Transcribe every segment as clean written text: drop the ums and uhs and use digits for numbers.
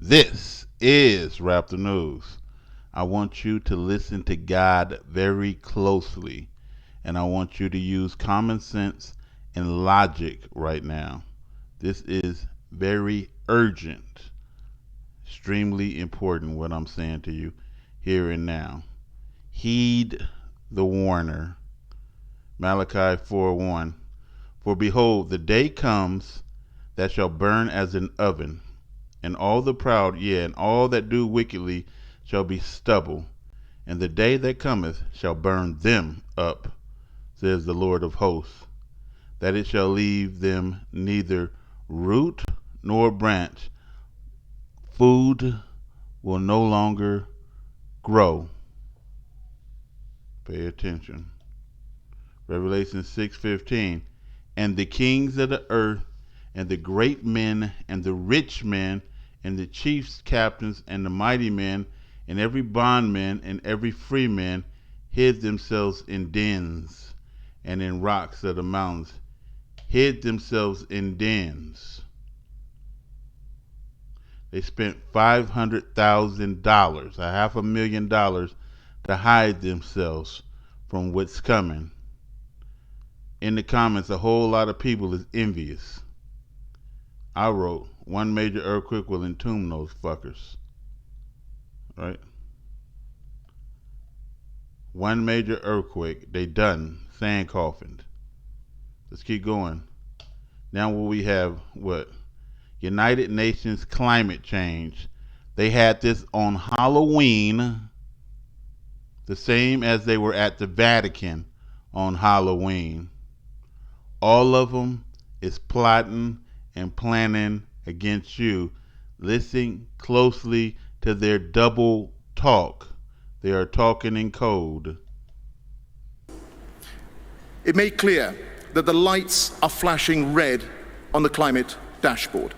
This is Raptor News. I want you to listen to God very closely, and I want you to use common sense and logic right now. This is very urgent, extremely important what I'm saying to you here and now. Heed the warner. Malachi 4:1. For behold, the day comes that shall burn as an oven, and all the proud, yea, and all that do wickedly shall be stubble, and the day that cometh shall burn them up, says the Lord of hosts, that it shall leave them neither root nor branch. Food will no longer grow. Pay attention. Revelation 6:15. And the kings of the earth, and the great men, and the rich men, and the chiefs, captains, and the mighty men, and every bondman, and every freeman, hid themselves in dens, and in rocks of the mountains, hid themselves in dens. They spent $500,000, $500,000, to hide themselves from what's coming. In the comments, a whole lot of people is envious. I wrote, one major earthquake will entomb those fuckers. Right? One major earthquake, they done, sand coffined. Let's keep going. Now what we have, what? United Nations climate change. They had this on Halloween, the same as they were at the Vatican on Halloween. All of them is plotting and planning against you. Listen closely to their double talk. They are talking in code. It made clear that the lights are flashing red on the climate dashboard.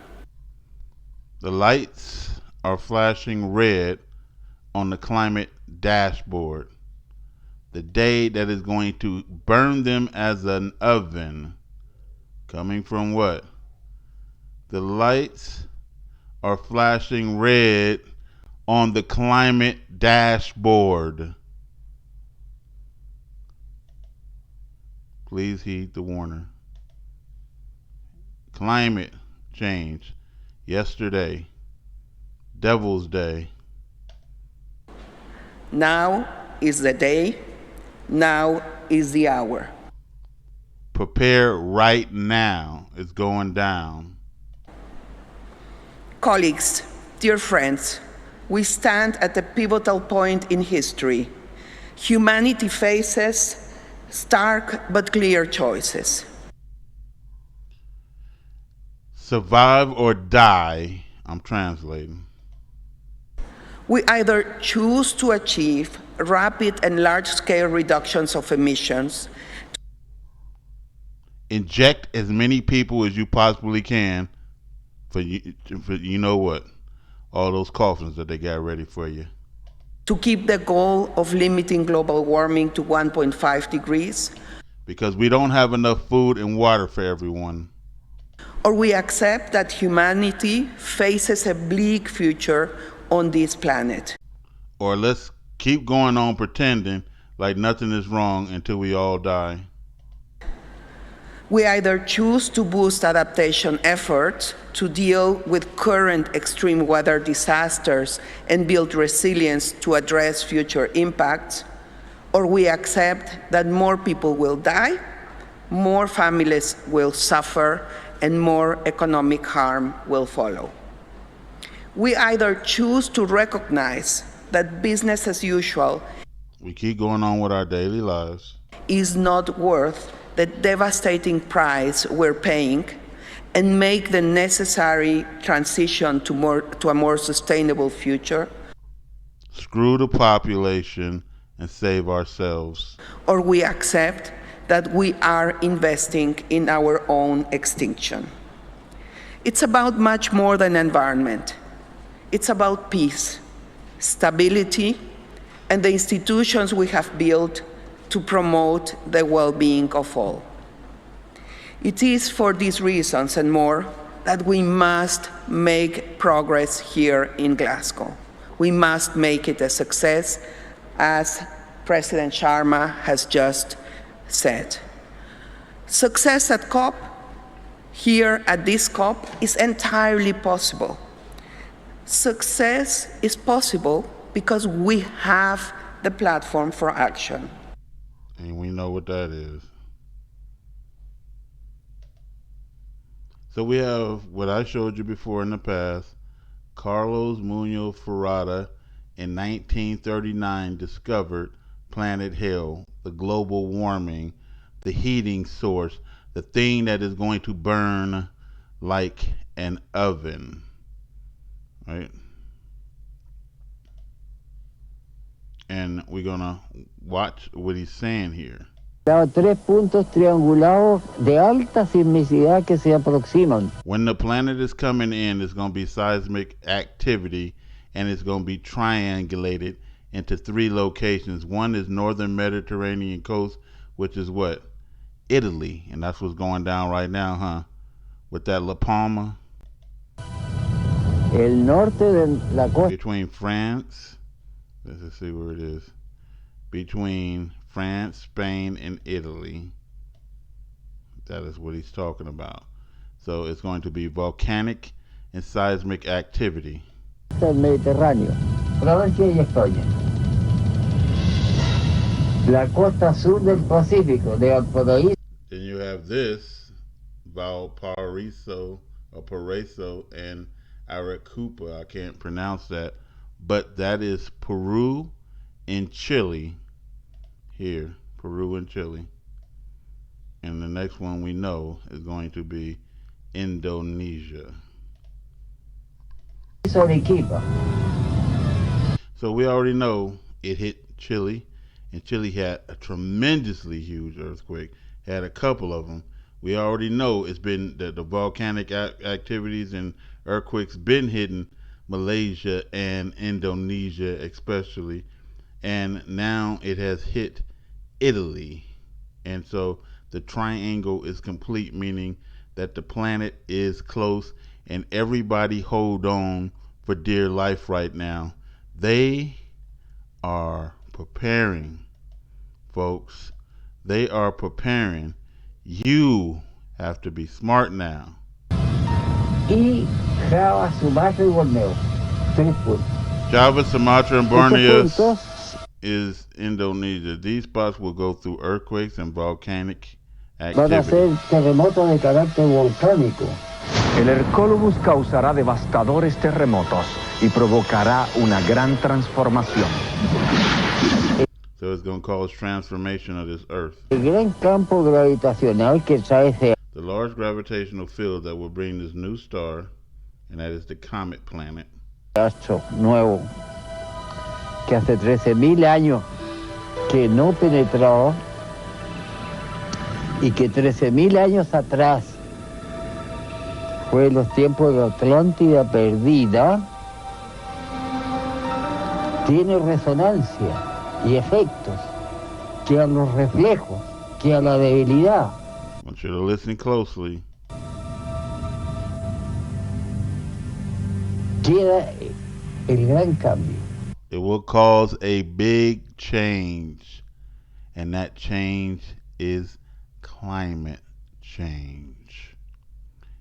The lights are flashing red on the climate dashboard. The day that is going to burn them as an oven. Coming from what? The lights are flashing red on the climate dashboard. Please heed the warner. Climate change. Yesterday. Devil's Day. Now is the day. Now is the hour. Prepare right now. It's going down. Colleagues, dear friends, we stand at a pivotal point in history. Humanity faces stark but clear choices. Survive or die. I'm translating. We either choose to achieve rapid and large-scale reductions of emissions, inject as many people as you possibly can for you know what? All those coffins that they got ready for you. to keep the goal of limiting global warming to 1.5 degrees, Because we don't have enough food and water for everyone. or we accept that humanity faces a bleak future on this planet. Or let's keep going on pretending like nothing is wrong until we all die. We either choose to boost adaptation efforts to deal with current extreme weather disasters and build resilience to address future impacts, or we accept that more people will die, more families will suffer, and more economic harm will follow. We either choose to recognize that business as usual We keep going on with our daily lives. is not worth the devastating price we're paying and make the necessary transition to a more sustainable future, Screw the population and save ourselves. or we accept that we are investing in our own extinction. It's about much more than environment. It's about peace, stability, and the institutions we have built to promote the well-being of all. It is for these reasons and more that we must make progress here in Glasgow. We must make it a success, as President Sharma has just said. Success at COP, here at this COP, is entirely possible. Success is possible because we have the platform for action. And we know what that is. So we have what I showed you before in the past. Carlos Munoz Ferrada in 1939 discovered planet Hell, the global warming, the heating source, the thing that is going to burn like an oven. Right? And we're going to watch what he's saying here. Tres puntos triangulados de alta sismicidad que se aproximan. When the planet is coming in, it's going to be seismic activity, and it's going to be triangulated into 3 locations. One is northern Mediterranean coast, which is what? Italy. And that's what's going down right now, huh? With that La Palma. El norte de la costa. Between France, let's see where it is. Between France, Spain, and Italy. That is what he's talking about. So it's going to be volcanic and seismic activity. El Mediterráneo, Francia y España. La costa sur del Pacífico de Valparaíso. Then you have this, Valparaiso, or Paraiso, and Arequipa. I can't pronounce that. But that is Peru and Chile. Here, Peru and Chile. And the next one we know is going to be Indonesia. Arequipa. So we already know it hit Chile, and Chile had a tremendously huge earthquake, had a couple of them. We already know it's been the volcanic activities and earthquakes been hitting Malaysia and Indonesia especially, and now it has hit Italy. And so the triangle is complete, meaning that the planet is close, and everybody hold on for dear life right now. They are preparing, folks. They are preparing. You have to be smart now. Y Java, Sumatra y Borneo. 3 puntos. Java, Sumatra, and Borneo Estos is Indonesia. These spots will go through earthquakes and volcanic van a activity. ser terremotos de carácter volcánico. El Hercólogos causará devastadores terremotos y provocará una gran transformación. So it's going to cause transformation of this earth. El gran campo gravitacional que trae ese The large gravitational field that will bring this new star, and that is the comet planet. astro nuevo que hace 13.000 años que no penetró y que 13.000 años atrás fue los tiempos de la Atlántida perdida, tiene resonancia y efectos que a los reflejos, que a la debilidad. I want you to listen closely. Queda el gran cambio. It will cause a big change, and that change is climate change.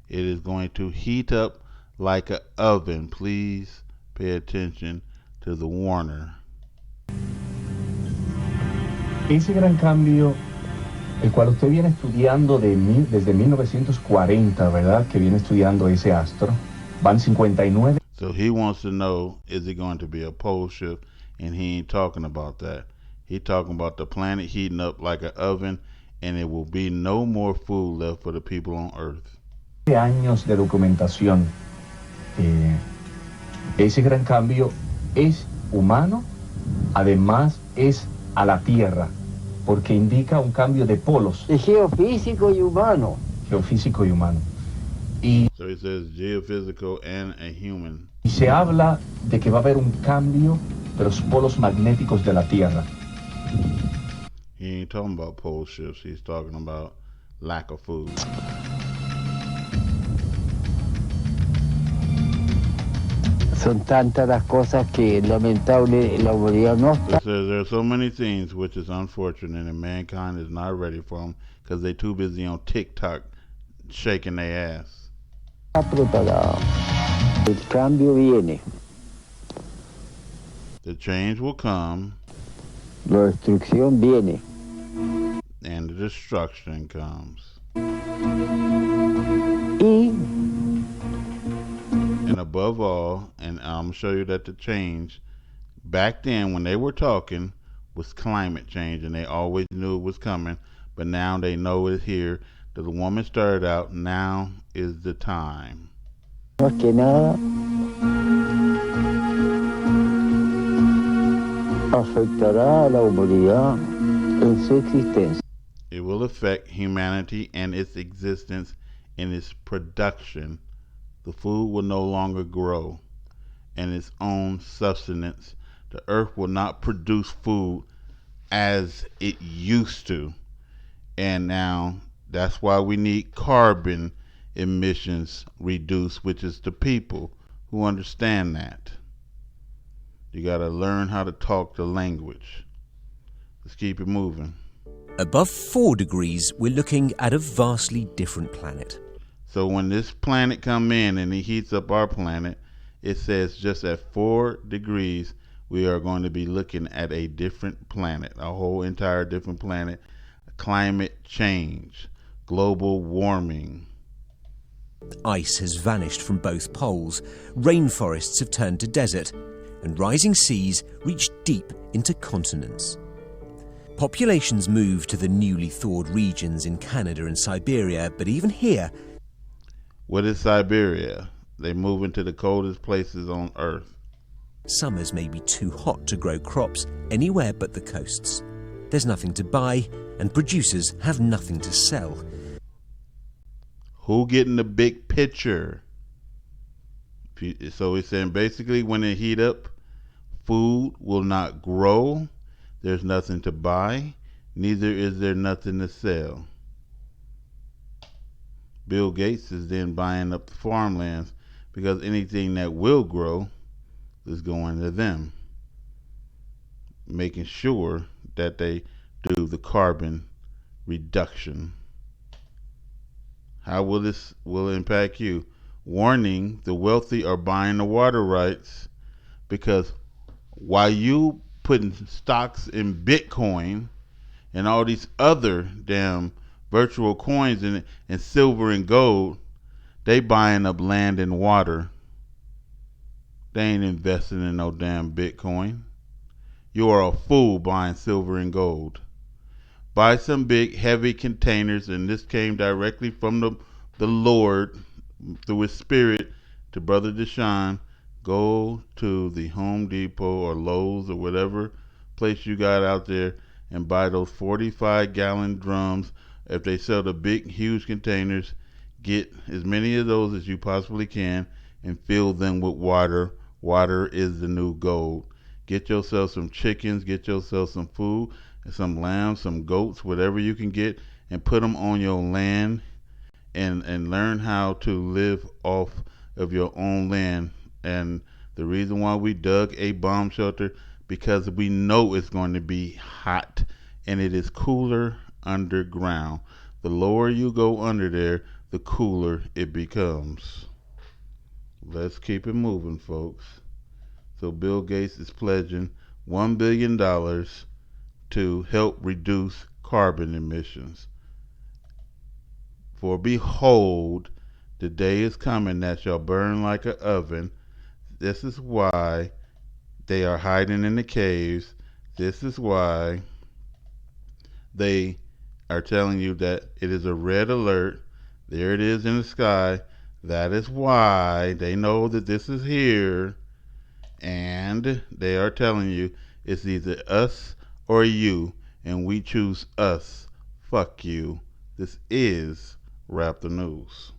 It is going to heat up like an oven. Please pay attention to the warner. Ese gran cambio, el cual usted viene estudiando desde 1940, ¿verdad? Que viene estudiando ese astro. Van 59. So he wants to know, is it going to be a pole shift? And he ain't talking about that. He talking about the planet heating up like an oven, and it will be no more food left for the people on Earth. Años de documentación. Ese gran cambio es humano, además es a la Tierra, porque indica un cambio de polos. Es geofísico y humano. Geofísico y humano. Y So he says geophysical and a human. se habla de que va a haber un cambio de los polos magnéticos de la Tierra. He ain't talking about pole shifts. He's talking about lack of food. Son tantas las cosas que lamentable la humanidad no It está says there are so many things which is unfortunate and mankind is not ready for them because they too busy on TikTok shaking their ass. preparado. El cambio viene, The change will come la destrucción viene. and the destruction comes. Y And above all, and I'm going to show you that the change back then when they were talking was climate change and they always knew it was coming, but now they know it's here. The woman started out, now is the time. más que nada afectará a la humanidad en su existencia. It will affect humanity and its existence in its production. The food will no longer grow in its own sustenance. The earth will not produce food as it used to. And now that's why we need carbon emissions reduced, which is the people who understand that. You got to learn how to talk the language. Let's keep it moving. Above 4 degrees, we're looking at a vastly different planet. So when this planet come in and he heats up our planet, it says just at 4 degrees, we are going to be looking at a different planet, a whole entire different planet. Climate change, global warming. Ice has vanished from both poles, rainforests have turned to desert, and rising seas reach deep into continents. Populations move to the newly thawed regions in Canada and Siberia, but even here, What is Siberia? They move into the coldest places on Earth. summers may be too hot to grow crops anywhere but the coasts. There's nothing to buy, and producers have nothing to sell. Who getting the big picture? So it's saying basically when it heat up, food will not grow. There's nothing to buy. Neither is there nothing to sell. Bill Gates is then buying up the farmlands because anything that will grow is going to them, making sure that they do the carbon reduction. How will this impact you? Warning, the wealthy are buying the water rights because while you putting stocks in Bitcoin and all these other damn virtual coins in it, and silver and gold, they buying up land and water. They ain't investing in no damn Bitcoin. You are a fool buying silver and gold. Buy some big heavy containers, and this came directly from the Lord through his spirit to Brother Deshaun. Go to the Home Depot or Lowe's or whatever place you got out there and buy those 45-gallon drums. If they sell the big, huge containers, get as many of those as you possibly can and fill them with water. Water is the new gold. Get yourself some chickens, get yourself some food, some lambs, some goats, whatever you can get, and put them on your land and learn how to live off of your own land. And the reason why we dug a bomb shelter, because we know it's going to be hot and it is cooler underground. The lower you go under there, the cooler it becomes. Let's keep it moving, folks. So Bill Gates is pledging $1 billion to help reduce carbon emissions. For behold, the day is coming that shall burn like an oven. This is why they are hiding in the caves. This is why they are telling you that it is a red alert. There it is in the sky. That is why they know that this is here. And they are telling you it's either us or you, and we choose us. Fuck you. This is Raptor News.